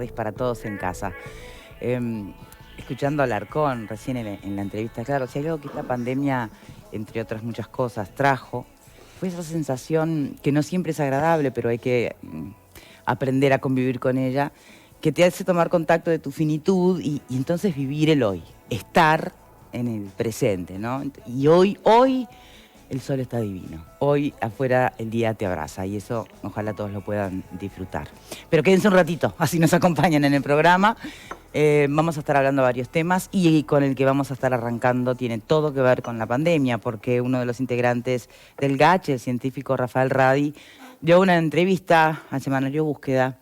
Para todos en casa. Escuchando a Alarcón recién en la entrevista, claro, si hay algo que esta pandemia, entre otras muchas cosas, trajo, fue esa sensación que no siempre es agradable, pero hay que aprender a convivir con ella, que te hace tomar contacto de tu finitud y entonces vivir el hoy, estar en el presente, ¿no? Y hoy el sol está divino. Hoy afuera el día te abraza y eso ojalá todos lo puedan disfrutar. Pero quédense un ratito, así nos acompañan en el programa. Vamos a estar hablando de varios temas y con el que vamos a estar arrancando tiene todo que ver con la pandemia, porque uno de los integrantes del GACH, el científico Rafael Radi, dio una entrevista al semanario Búsqueda,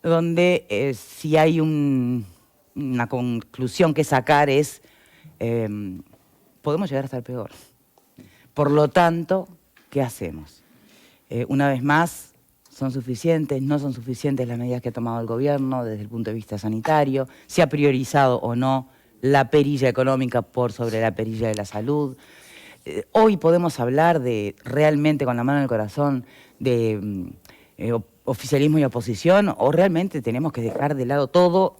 donde si hay una conclusión que sacar es, podemos llegar hasta el peor. Por lo tanto, ¿qué hacemos? Una vez más, ¿son suficientes? ¿No son suficientes las medidas que ha tomado el gobierno desde el punto de vista sanitario? ¿Se ha priorizado o no la perilla económica por sobre la perilla de la salud? Hoy podemos hablar de, realmente con la mano en el corazón, de oficialismo y oposición, o realmente tenemos que dejar de lado todo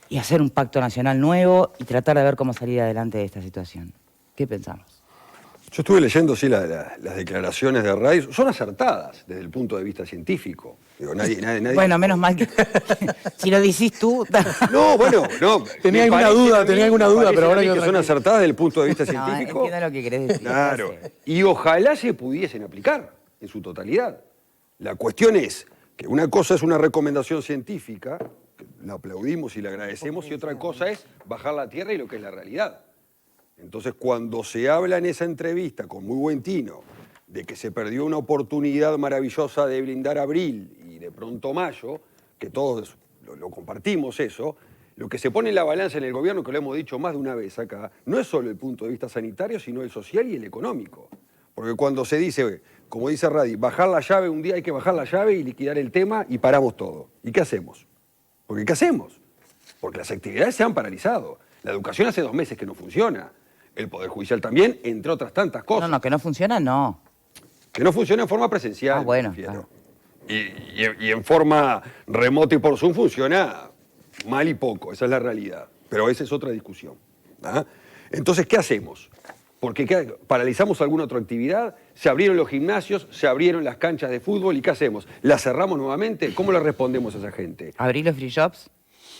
y hacer un pacto nacional nuevo y tratar de ver cómo salir adelante de esta situación. ¿Qué pensamos? Yo estuve leyendo, sí, las declaraciones de Radi. Son acertadas desde el punto de vista científico. Digo, nadie... Bueno, menos mal que si lo decís tú... No, bueno, no. Tenía alguna duda, pero ahora que son acertadas desde el punto de vista científico. Entiendo lo que querés decir. Claro. Y ojalá se pudiesen aplicar en su totalidad. La cuestión es que una cosa es una recomendación científica, que la aplaudimos y la agradecemos, y otra cosa es bajar la tierra y lo que es la realidad. Entonces, cuando se habla en esa entrevista, con muy buen tino, de que se perdió una oportunidad maravillosa de blindar abril y de pronto mayo, que todos lo compartimos eso, lo que se pone en la balanza en el gobierno, que lo hemos dicho más de una vez acá, no es solo el punto de vista sanitario, sino el social y el económico. Porque cuando se dice, como dice Radi, bajar la llave, un día hay que bajar la llave y liquidar el tema y paramos todo. ¿Y qué hacemos? Porque ¿qué hacemos? Porque las actividades se han paralizado. La educación hace 2 meses que no funciona. El Poder Judicial también, entre otras tantas cosas. No, que no funciona, no. Que no funciona en forma presencial. Ah, bueno. Claro. Y en forma remota y por Zoom funciona mal y poco, esa es la realidad. Pero esa es otra discusión. ¿Ah? Entonces, ¿qué hacemos? Porque paralizamos alguna otra actividad, se abrieron los gimnasios, se abrieron las canchas de fútbol, ¿y qué hacemos? ¿Las cerramos nuevamente? ¿Cómo le respondemos a esa gente? ¿Abrir los free shops?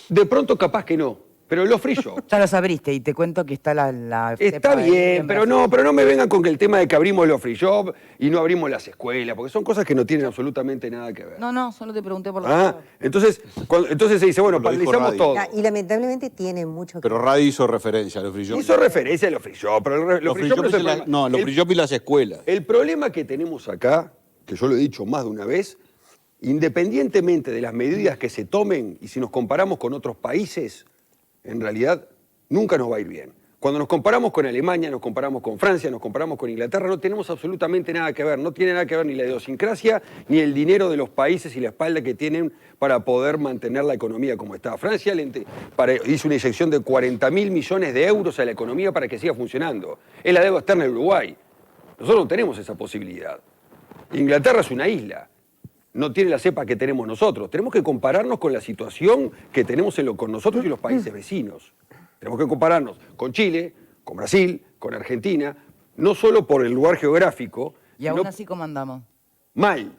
De pronto capaz que no. Pero los free shops. Ya los abriste y te cuento que está la está bien, pero no me vengan con que el tema de que abrimos los free shops y no abrimos las escuelas, porque son cosas que no tienen absolutamente nada que ver. No, solo te pregunté por la... Entonces se dice, bueno, paralizamos todo. Y lamentablemente tiene mucho que ver. Pero Radi hizo referencia a los free shops. Hizo referencia a los free shops, pero los free shops no, los free shops y las escuelas. El problema que tenemos acá, que yo lo he dicho más de una vez, independientemente de las medidas que se tomen y si nos comparamos con otros países, en realidad nunca nos va a ir bien. Cuando nos comparamos con Alemania, nos comparamos con Francia, nos comparamos con Inglaterra, no tenemos absolutamente nada que ver. No tiene nada que ver ni la idiosincrasia, ni el dinero de los países y la espalda que tienen para poder mantener la economía como está. Francia hizo una inyección de 40.000 millones de euros a la economía para que siga funcionando. Es la deuda externa de Uruguay. Nosotros no tenemos esa posibilidad. Inglaterra es una isla. No tiene la cepa que tenemos nosotros. Tenemos que compararnos con la situación que tenemos con nosotros y los países vecinos. Tenemos que compararnos con Chile, con Brasil, con Argentina, no solo por el lugar geográfico. ¿Y aún así cómo andamos? Mal.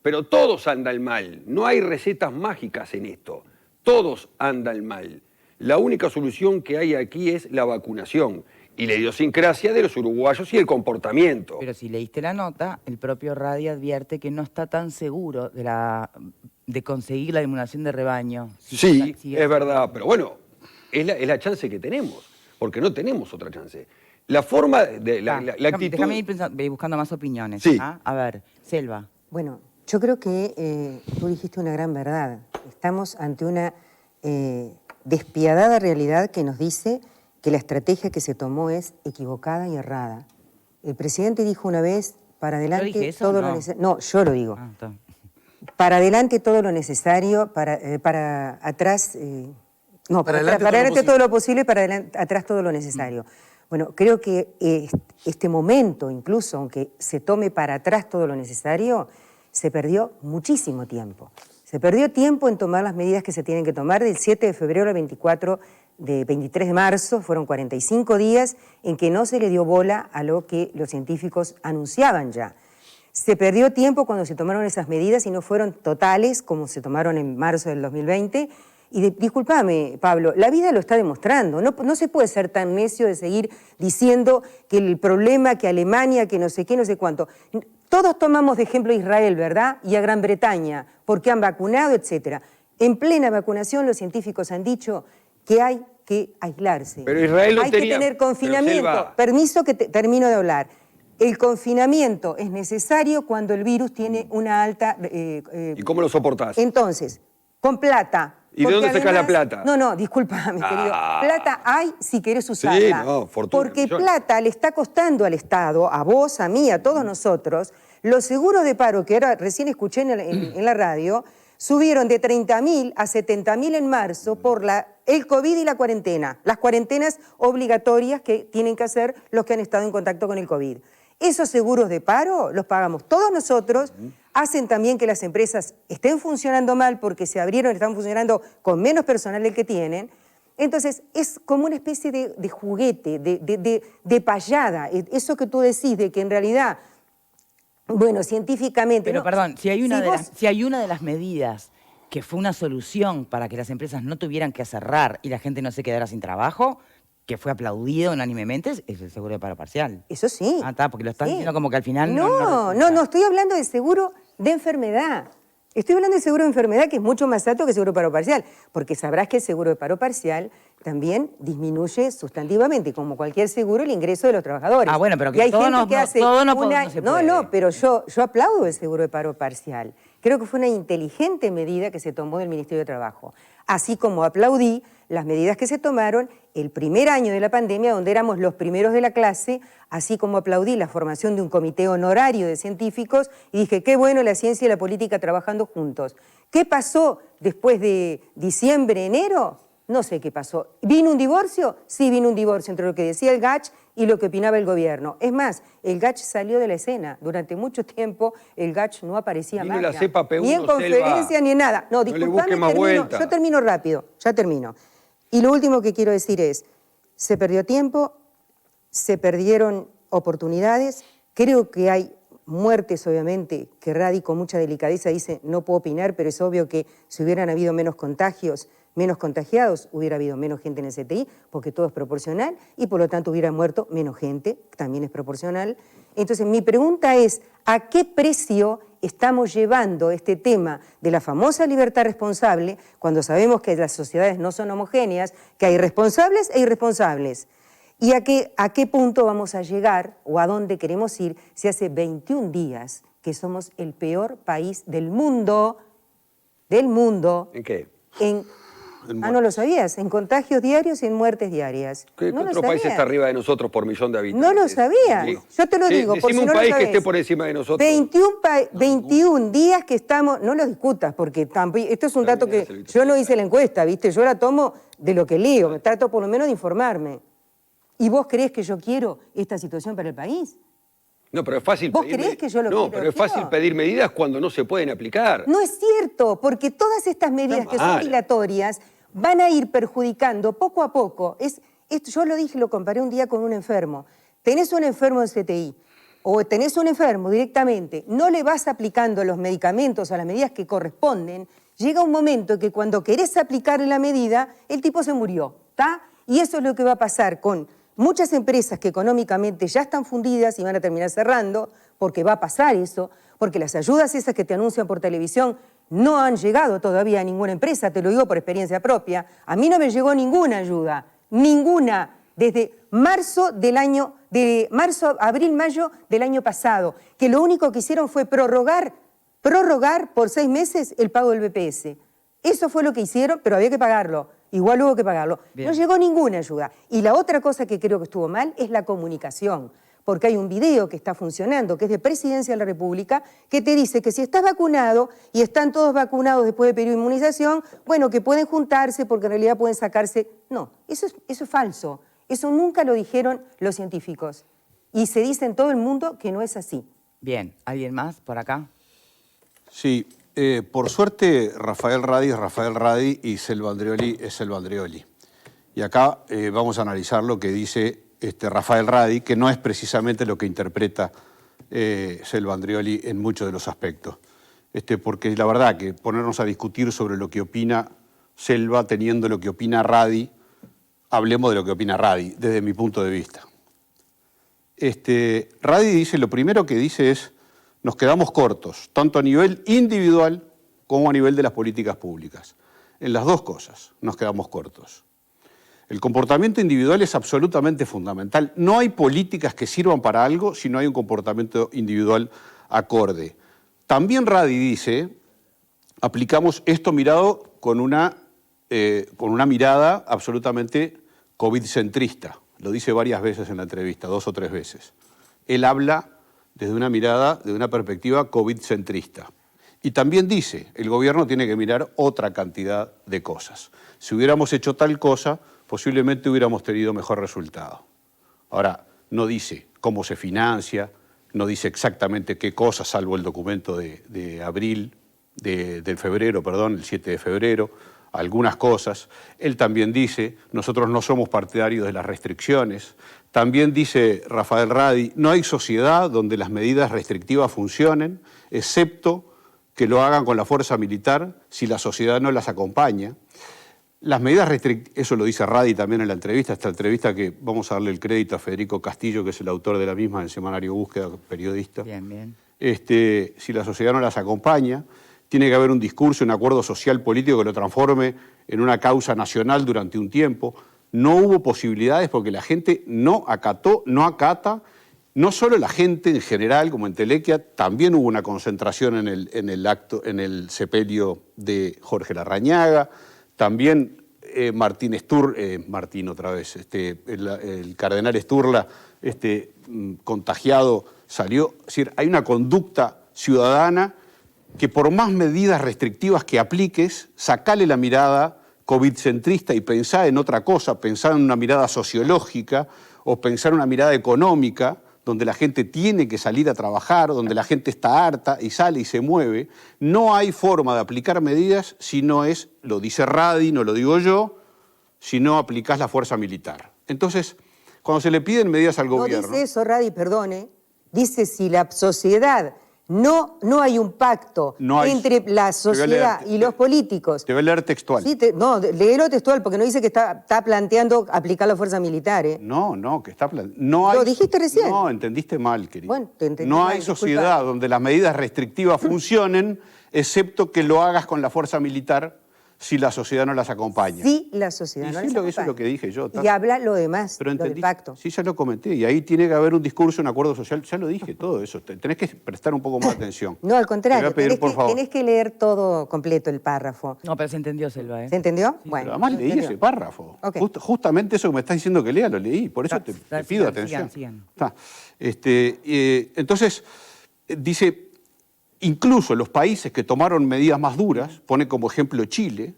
Pero todos andan mal. No hay recetas mágicas en esto. Todos andan mal. La única solución que hay aquí es la vacunación y la idiosincrasia de los uruguayos y el comportamiento. Pero si leíste la nota, el propio Radi advierte que no está tan seguro de conseguir la inmunización de rebaño. Sí, es verdad, pero bueno, es la chance que tenemos, porque no tenemos otra chance. La forma de la actitud... Déjame ir buscando más opiniones. Sí. A ver, Selva. Bueno, yo creo que tú dijiste una gran verdad. Estamos ante una despiadada realidad que nos dice que la estrategia que se tomó es equivocada y errada. El presidente dijo una vez, para adelante todo lo necesario... No, yo lo digo. Para adelante todo lo necesario, para atrás... para adelante todo lo posible, para atrás todo lo necesario. Bueno, creo que este momento, incluso aunque se tome para atrás todo lo necesario, se perdió muchísimo tiempo. Se perdió tiempo en tomar las medidas que se tienen que tomar del 7 de febrero al 23 de marzo, fueron 45 días en que no se le dio bola a lo que los científicos anunciaban ya. Se perdió tiempo cuando se tomaron esas medidas y no fueron totales como se tomaron en marzo del 2020. Y discúlpame, Pablo, la vida lo está demostrando. No se puede ser tan necio de seguir diciendo que el problema, que Alemania, que no sé qué, no sé cuánto. Todos tomamos de ejemplo a Israel, ¿verdad? Y a Gran Bretaña, porque han vacunado, etc. En plena vacunación los científicos han dicho que hay que aislarse. Pero Israel no hay tenía... que tener confinamiento. Pero, Selva... Permiso que termino de hablar. El confinamiento es necesario cuando el virus tiene una alta... ¿Y cómo lo soportás? Entonces, con plata. ¿Y de dónde sacás la plata? No, discúlpame, querido. Plata hay si querés usarla. Sí, no, fortuna, porque millones. plata le está costando al Estado, a vos, a mí, a todos nosotros, los seguros de paro, que ahora recién escuché en la radio, subieron de 30.000 a 70.000 en marzo por el COVID y la cuarentena. Las cuarentenas obligatorias que tienen que hacer los que han estado en contacto con el COVID. Esos seguros de paro los pagamos todos nosotros, hacen también que las empresas estén funcionando mal porque se abrieron, están funcionando con menos personal del que tienen. Entonces, es como una especie de juguete, de payada. Eso que tú decís de que en realidad, bueno, científicamente... Pero no, perdón, si hay una de las medidas que fue una solución para que las empresas no tuvieran que cerrar y la gente no se quedara sin trabajo, que fue aplaudido unánimemente, es el seguro de paro parcial. Eso sí. Ah, está, porque lo están sí. diciendo como que al final No, estoy hablando de seguro de enfermedad. Estoy hablando de seguro de enfermedad, que es mucho más alto que el seguro de paro parcial, porque sabrás que el seguro de paro parcial también disminuye sustantivamente, como cualquier seguro, el ingreso de los trabajadores. Ah, bueno, pero que y hay todo gente no- que no- hace todo no se No, puede. pero yo aplaudo el seguro de paro parcial. Creo que fue una inteligente medida que se tomó del Ministerio de Trabajo. Así como aplaudí las medidas que se tomaron el primer año de la pandemia, donde éramos los primeros de la clase, así como aplaudí la formación de un comité honorario de científicos y dije, qué bueno la ciencia y la política trabajando juntos. ¿Qué pasó después de diciembre, enero? No sé qué pasó. ¿Vino un divorcio? Sí, vino un divorcio entre lo que decía el GACH y lo que opinaba el gobierno. Es más, el GACH salió de la escena. Durante mucho tiempo el GACH no aparecía Vino más. la cepa P1, ni en conferencia Selva. ni en nada. No, No le disculpame, busque más vuelta. yo termino rápido, ya termino. Y lo último que quiero decir es, se perdió tiempo, se perdieron oportunidades, creo que hay muertes, obviamente, que Radi con mucha delicadeza dice, no puedo opinar, pero es obvio que si hubieran habido menos contagios, menos contagiados, hubiera habido menos gente en el CTI, porque todo es proporcional, y por lo tanto hubiera muerto menos gente, también es proporcional. Entonces, mi pregunta es, ¿a qué precio estamos llevando este tema de la famosa libertad responsable, cuando sabemos que las sociedades no son homogéneas, que hay responsables e irresponsables? ¿Y a qué punto vamos a llegar o a dónde queremos ir si hace 21 días que somos el peor país del mundo? ¿En qué? No lo sabías, en contagios diarios y en muertes diarias. ¿Qué no lo otro país sabías. está arriba de nosotros por millón de habitantes? No lo sabías. Sí. Yo te lo Sí, digo, por decime si un no lo país que sabés. esté por encima de nosotros. 21 días que estamos, no lo discutas, porque esto es un dato que yo no hice la encuesta, ¿viste? Yo la tomo de lo que leo, me trato por lo menos de informarme. ¿Y vos creés que yo quiero esta situación para el país? No, pero es fácil ¿Vos pedir creés que yo lo No, quiero? pero es fácil pedir medidas cuando no se pueden aplicar. No es cierto, porque todas estas medidas que son mal. dilatorias van a ir perjudicando poco a poco. Yo lo dije, lo comparé un día con un enfermo. Tenés un enfermo en CTI o tenés un enfermo directamente, no le vas aplicando los medicamentos a las medidas que corresponden, llega un momento que cuando querés aplicarle la medida, el tipo se murió, ¿está? Y eso es lo que va a pasar con muchas empresas que económicamente ya están fundidas y van a terminar cerrando, porque va a pasar eso, porque las ayudas esas que te anuncian por televisión no han llegado todavía a ninguna empresa, te lo digo por experiencia propia. A mí no me llegó ninguna ayuda, ninguna, desde abril, mayo del año pasado, que lo único que hicieron fue prorrogar por 6 meses el pago del BPS. Eso fue lo que hicieron, pero había que pagarlo. Igual hubo que pagarlo. Bien. No llegó ninguna ayuda. Y la otra cosa que creo que estuvo mal es la comunicación. Porque hay un video que está funcionando, que es de Presidencia de la República, que te dice que si estás vacunado y están todos vacunados después de periodo de inmunización, bueno, que pueden juntarse porque en realidad pueden sacarse... No, eso es falso. Eso nunca lo dijeron los científicos. Y se dice en todo el mundo que no es así. Bien, ¿alguien más por acá? Sí, Por suerte, Rafael Radi es Rafael Radi y Selva Andreoli es Selva Andreoli. Y acá vamos a analizar lo que dice Rafael Radi, que no es precisamente lo que interpreta Selva Andreoli en muchos de los aspectos. Porque la verdad que ponernos a discutir sobre lo que opina Selva teniendo lo que opina Radi, hablemos de lo que opina Radi, desde mi punto de vista. Radi dice, lo primero que dice es, nos quedamos cortos, tanto a nivel individual como a nivel de las políticas públicas. En las dos cosas nos quedamos cortos. El comportamiento individual es absolutamente fundamental. No hay políticas que sirvan para algo si no hay un comportamiento individual acorde. También Radi dice, aplicamos esto mirado con una mirada absolutamente COVID-centrista. Lo dice varias veces en la entrevista, 2 o 3 veces. Él habla desde una mirada, de una perspectiva COVID-centrista. Y también dice, el gobierno tiene que mirar otra cantidad de cosas. Si hubiéramos hecho tal cosa, posiblemente hubiéramos tenido mejor resultado. Ahora, no dice cómo se financia, no dice exactamente qué cosas, salvo el documento de abril, del febrero, perdón, el 7 de febrero, algunas cosas. Él también dice, nosotros no somos partidarios de las restricciones. También dice Rafael Radi, no hay sociedad donde las medidas restrictivas funcionen, excepto que lo hagan con la fuerza militar si la sociedad no las acompaña. Las medidas restrictivas, eso lo dice Radi también en la entrevista, esta entrevista que vamos a darle el crédito a Federico Castillo, que es el autor de la misma en el semanario Búsqueda, periodista. Bien, bien. Si la sociedad no las acompaña, tiene que haber un discurso, un acuerdo social político que lo transforme en una causa nacional durante un tiempo. No hubo posibilidades porque la gente no acató, no acata. No solo la gente en general, como en Telequia, también hubo una concentración en el sepelio de Jorge Larrañaga. También Martín otra vez, el cardenal Sturla, contagiado, salió. Es decir, hay una conducta ciudadana que por más medidas restrictivas que apliques, sacale la mirada COVID-centrista y pensá en otra cosa, pensá en una mirada sociológica o pensá en una mirada económica, donde la gente tiene que salir a trabajar, donde la gente está harta y sale y se mueve. No hay forma de aplicar medidas si no es, lo dice Radi, no lo digo yo, si no aplicás la fuerza militar. Entonces, cuando se le piden medidas al gobierno... No dice eso, Radi, perdone. Dice si la sociedad... No hay un pacto entre la sociedad y los políticos. Te voy a leer textual. Sí, léelo textual, porque no dice que está planteando aplicar la fuerza militar. No, que está planteando... Lo dijiste recién. No, entendiste mal, querido. Bueno, te entendí no mal, hay sociedad donde las medidas restrictivas funcionen, excepto que lo hagas con la fuerza militar si la sociedad no las acompaña. Sí, la sociedad no las acompaña. Eso es lo que dije yo. Y habla lo demás, pero lo del pacto. Sí, ya lo comenté. Y ahí tiene que haber un discurso, un acuerdo social. Ya lo dije todo eso. Tenés que prestar un poco más de atención. No, al contrario. Te voy a pedir, por favor. Tenés que leer todo completo el párrafo. No, pero se entendió, Selva, ¿eh? ¿Se entendió? Sí, bueno. Pero además leí ese párrafo. Okay. Justamente eso que me estás diciendo que lea, lo leí. Por eso te pido atención. Sigan. Está. Entonces, dice, incluso los países que tomaron medidas más duras, pone como ejemplo Chile,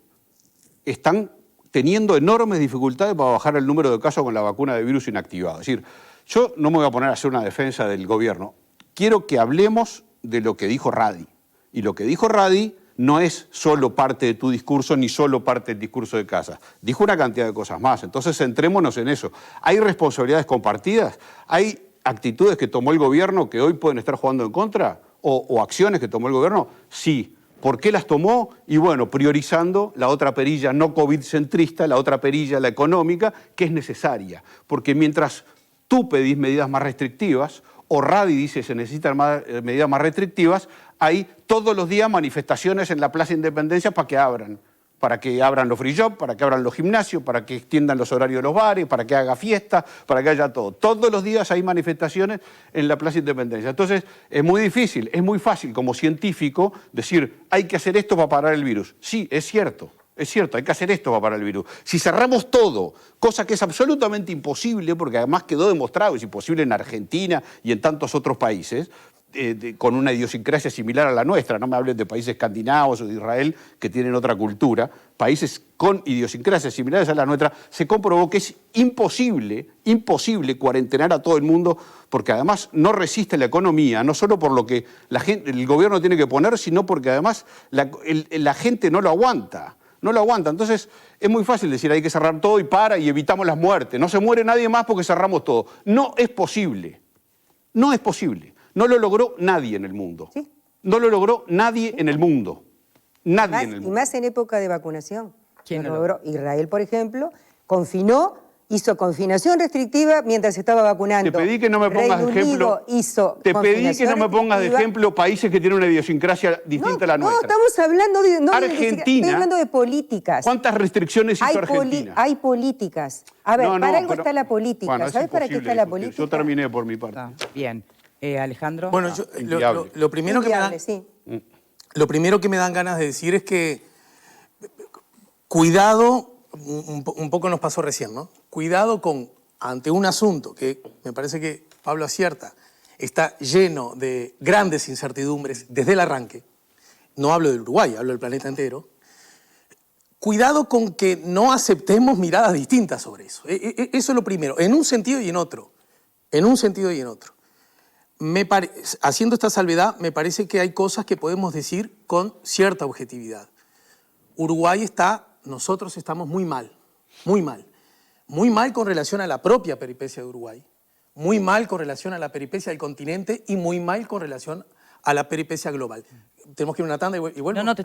están teniendo enormes dificultades para bajar el número de casos con la vacuna de virus inactivado. Es decir, yo no me voy a poner a hacer una defensa del gobierno. Quiero que hablemos de lo que dijo Radi. Y lo que dijo Radi no es solo parte de tu discurso ni solo parte del discurso de Casa. Dijo una cantidad de cosas más. Entonces, centrémonos en eso. ¿Hay responsabilidades compartidas? ¿Hay actitudes que tomó el gobierno que hoy pueden estar jugando en contra? ¿O acciones que tomó el gobierno? Sí. ¿Por qué las tomó? Y bueno, priorizando la otra perilla no COVID-centrista, la otra perilla, la económica, que es necesaria. Porque mientras tú pedís medidas más restrictivas, o Radi dice se necesitan medidas más restrictivas, hay todos los días manifestaciones en la Plaza Independencia para que abran los free shop, para que abran los gimnasios, para que extiendan los horarios de los bares, para que haga fiesta, para que haya todo. Todos los días hay manifestaciones en la Plaza Independencia. Entonces, es muy difícil, es muy fácil como científico decir, hay que hacer esto para parar el virus. Sí, es cierto, hay que hacer esto para parar el virus. Si cerramos todo, cosa que es absolutamente imposible, porque además quedó demostrado, es imposible en Argentina y en tantos otros países, con una idiosincrasia similar a la nuestra. No me hablen de países escandinavos o de Israel que tienen otra cultura. Países con idiosincrasias similares a la nuestra, se comprobó que es imposible cuarentenar a todo el mundo, porque además no resiste la economía, no solo por lo que el gobierno tiene que poner, sino porque además la gente no lo aguanta. No lo aguanta. Entonces, es muy fácil decir hay que cerrar todo y evitamos las muertes. No se muere nadie más porque cerramos todo. No es posible. No es posible. No lo logró nadie en el mundo. Sí. No lo logró nadie en el mundo. Nadie en el Y mundo. más en época de vacunación. ¿Quién Lo lo logró? Israel, por ejemplo, hizo confinación restrictiva mientras estaba vacunando. Te pedí que no me pongas de Reino ejemplo. Unido hizo Te pedí que no me pongas de restrictiva. ejemplo países que tienen una idiosincrasia distinta a la nuestra. No, estamos hablando de... No, Argentina. Estoy hablando de políticas. ¿Cuántas restricciones hizo Argentina? Hay políticas. A ver, No, para algo pero- está la política. Bueno, es ¿Sabes para qué imposible está la discutir. política? Yo terminé por mi parte. Está bien. Alejandro. Bueno, inviable. lo primero que me da, Inviable, sí. lo primero que me dan ganas de decir es que cuidado, un poco nos pasó recién, ¿no? Cuidado ante un asunto que me parece que Pablo acierta, está lleno de grandes incertidumbres desde el arranque. No hablo del Uruguay, hablo del planeta entero. Cuidado con que no aceptemos miradas distintas sobre eso. Eso es lo primero, en un sentido y en otro. En un sentido y en otro. Haciendo esta salvedad, me parece que hay cosas que podemos decir con cierta objetividad. Nosotros estamos muy mal, muy mal. Muy mal con relación a la propia peripecia de Uruguay, muy mal con relación a la peripecia del continente y muy mal con relación a la peripecia global. Tenemos que ir a una tanda y vuelvo. No, te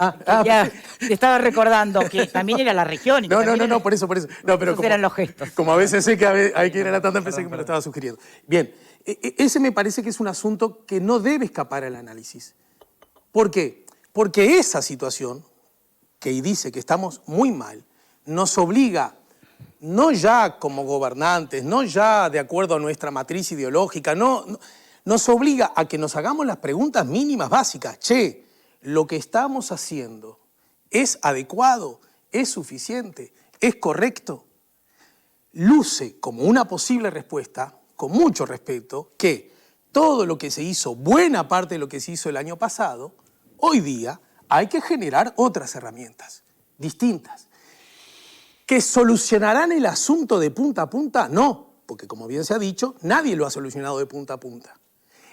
estaba recordando que también era la región. Y No, por eso. No, pero esos eran los gestos. Como a veces sé que hay que ir a la tanda, pensé que me lo estaba sugiriendo. Bien, ese me parece que es un asunto que no debe escapar al análisis. ¿Por qué? Porque esa situación, que dice que estamos muy mal, nos obliga, no ya como gobernantes, no ya de acuerdo a nuestra matriz ideológica, nos obliga a que nos hagamos las preguntas mínimas básicas. Che, ¿lo que estamos haciendo es adecuado? ¿Es suficiente? ¿Es correcto? Luce como una posible respuesta, con mucho respeto, que todo lo que se hizo, buena parte de lo que se hizo el año pasado, hoy día hay que generar otras herramientas distintas. ¿Que solucionarán el asunto de punta a punta? No, porque como bien se ha dicho, nadie lo ha solucionado de punta a punta.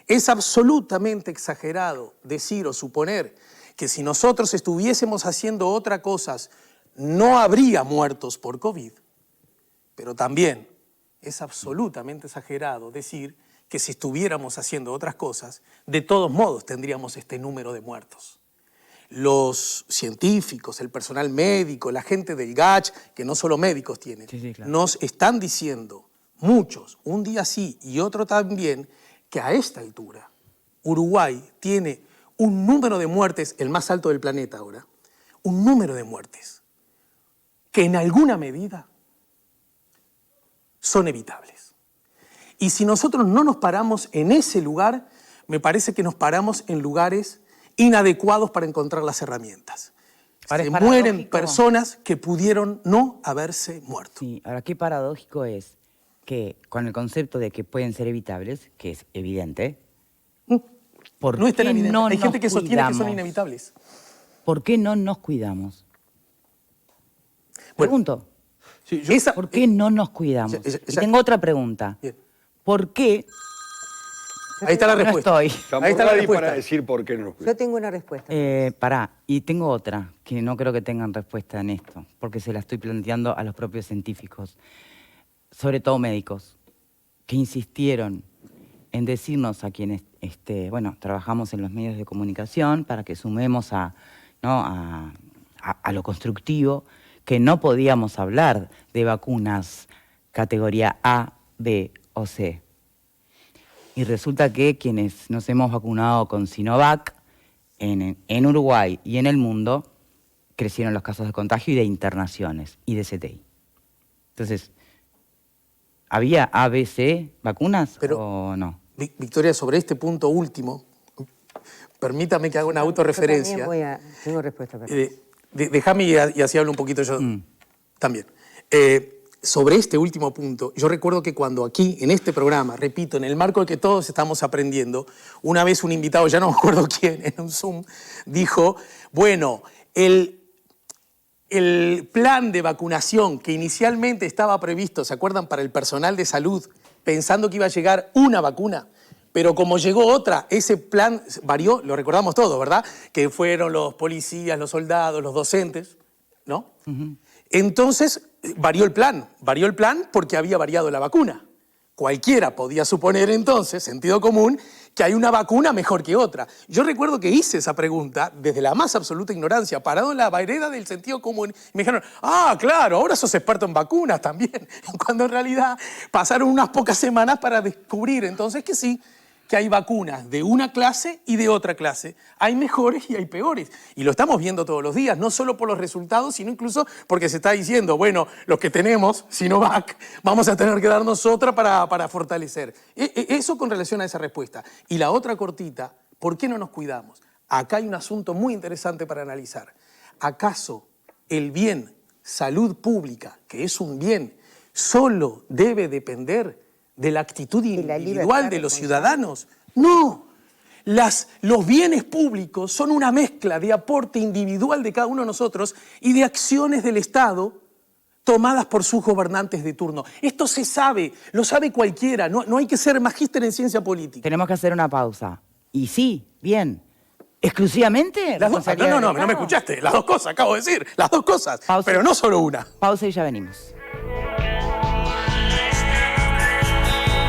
Es absolutamente exagerado decir o suponer que si nosotros estuviésemos haciendo otras cosas, no habría muertos por COVID. Pero también es absolutamente exagerado decir que si estuviéramos haciendo otras cosas, de todos modos tendríamos este número de muertos. Los científicos, el personal médico, la gente del GACH, que no solo médicos tienen, claro, nos están diciendo, muchos, un día sí y otro también, que a esta altura Uruguay tiene un número de muertes, el más alto del planeta ahora, un número de muertes que en alguna medida son evitables. Y si nosotros no nos paramos en ese lugar, me parece que nos paramos en lugares inadecuados para encontrar las herramientas. Ahora Se es mueren paradójico. personas que pudieron no haberse muerto. Sí, ahora qué paradójico es que con el concepto de que pueden ser evitables, que es evidente, ¿por No es tan qué evidente. no Hay gente nos que sostiene que son cuidamos? inevitables. ¿Por qué no nos cuidamos? Bueno, Pregunto, Sí, ¿por qué no nos cuidamos? Y tengo otra pregunta. Bien. ¿Por qué Ahí está la no respuesta. estoy? Ahí está la Nadie respuesta. para decir por qué no nos cuidamos. Yo tengo una respuesta. Pará, y tengo otra, que no creo que tengan respuesta en esto, porque se la estoy planteando a los propios científicos, sobre todo médicos, que insistieron en decirnos a quienes trabajamos en los medios de comunicación para que sumemos a lo constructivo, que no podíamos hablar de vacunas categoría A, B o C. Y resulta que quienes nos hemos vacunado con Sinovac en Uruguay y en el mundo, crecieron los casos de contagio y de internaciones y de CTI. Entonces, ¿había A, B, C vacunas o no? Victoria, sobre este punto último, permítame que haga una autorreferencia. Yo también tengo respuesta para eso. Déjame y así hablo un poquito yo también. sobre este último punto, yo recuerdo que cuando aquí, en este programa, repito, en el marco de que todos estamos aprendiendo, una vez un invitado, ya no me acuerdo quién, en un Zoom, dijo, bueno, el plan de vacunación que inicialmente estaba previsto, ¿se acuerdan?, para el personal de salud, pensando que iba a llegar una vacuna, pero como llegó otra, ese plan varió, lo recordamos todos, ¿verdad?, que fueron los policías, los soldados, los docentes, ¿no? Entonces, varió el plan porque había variado la vacuna. Cualquiera podía suponer entonces, sentido común, que hay una vacuna mejor que otra. Yo recuerdo que hice esa pregunta desde la más absoluta ignorancia, parado en la vereda del sentido común, y me dijeron, ah, claro, ahora sos experto en vacunas también, cuando en realidad pasaron unas pocas semanas para descubrir entonces que sí, que hay vacunas de una clase y de otra clase. Hay mejores y hay peores. Y lo estamos viendo todos los días, no solo por los resultados, sino incluso porque se está diciendo, bueno, los que tenemos Sinovac, vamos a tener que darnos otra para fortalecer. Eso con relación a esa respuesta. Y la otra cortita, ¿por qué no nos cuidamos? Acá hay un asunto muy interesante para analizar. ¿Acaso el bien salud pública, que es un bien, solo debe depender de la actitud individual de los ciudadanos? No. Los bienes públicos son una mezcla de aporte individual de cada uno de nosotros y de acciones del Estado tomadas por sus gobernantes de turno. Esto se sabe, lo sabe cualquiera, no hay que ser magíster en ciencia política. Tenemos que hacer una pausa. Y sí, bien. ¿Exclusivamente? No me escuchaste. Las dos cosas, acabo de decir. Las dos cosas. Pausa. Pero no solo una. Pausa y ya venimos.